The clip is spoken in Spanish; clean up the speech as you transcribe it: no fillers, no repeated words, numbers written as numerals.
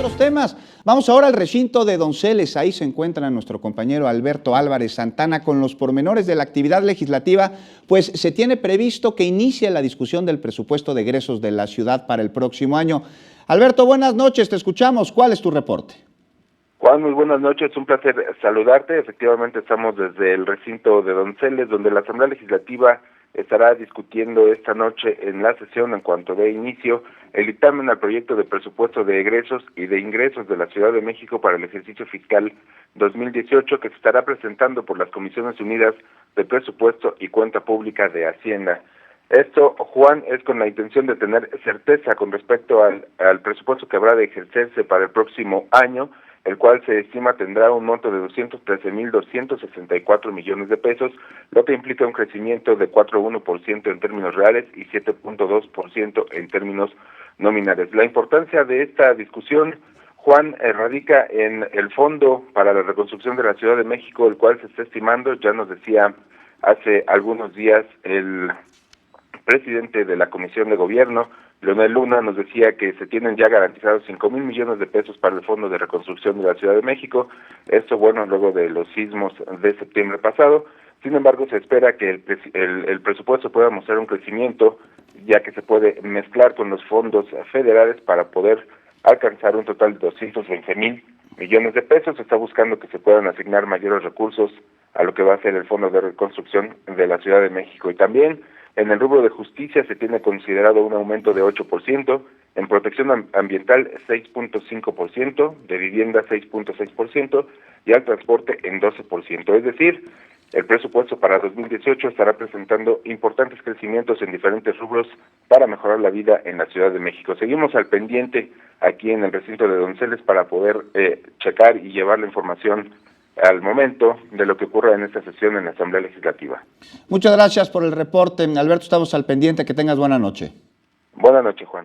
otros temas. Vamos ahora al recinto de Donceles. Ahí se encuentra nuestro compañero Alberto Álvarez Santana con los pormenores de la actividad legislativa, pues se tiene previsto que inicie la discusión del presupuesto de egresos de la ciudad para el próximo año. Alberto, buenas noches, te escuchamos. ¿Cuál es tu reporte? Juan, muy buenas noches, un placer saludarte. Efectivamente estamos desde el recinto de Donceles, donde la Asamblea Legislativa estará discutiendo esta noche en la sesión, en cuanto dé inicio, el dictamen al proyecto de presupuesto de egresos y de ingresos de la Ciudad de México para el ejercicio fiscal 2018, que se estará presentando por las Comisiones Unidas de Presupuesto y Cuenta Pública de Hacienda. Esto, Juan, es con la intención de tener certeza con respecto al presupuesto que habrá de ejercerse para el próximo año, el cual se estima tendrá un monto de 213,264 millones de pesos, lo que implica un crecimiento de 4.1% en términos reales y 7.2% en términos nominales. La importancia de esta discusión, Juan, radica en el Fondo para la Reconstrucción de la Ciudad de México, el cual se está estimando, ya nos decía hace algunos días el presidente de la Comisión de Gobierno, Leonel Luna, nos decía que se tienen ya garantizados 5,000 millones de pesos para el Fondo de Reconstrucción de la Ciudad de México. Esto, bueno, luego de los sismos de septiembre pasado. Sin embargo, se espera que el presupuesto pueda mostrar un crecimiento, ya que se puede mezclar con los fondos federales para poder alcanzar un total de 220,000 millones de pesos. Se está buscando que se puedan asignar mayores recursos a lo que va a ser el Fondo de Reconstrucción de la Ciudad de México. Y también en el rubro de justicia se tiene considerado un aumento de 8%, en protección ambiental 6.5%, de vivienda 6.6% y al transporte en 12%. Es decir, el presupuesto para 2018 estará presentando importantes crecimientos en diferentes rubros para mejorar la vida en la Ciudad de México. Seguimos al pendiente aquí en el recinto de Donceles para poder checar y llevar la información al momento de lo que ocurra en esta sesión en la Asamblea Legislativa. Muchas gracias por el reporte, Alberto, estamos al pendiente, que tengas buena noche. Buenas noches, Juan.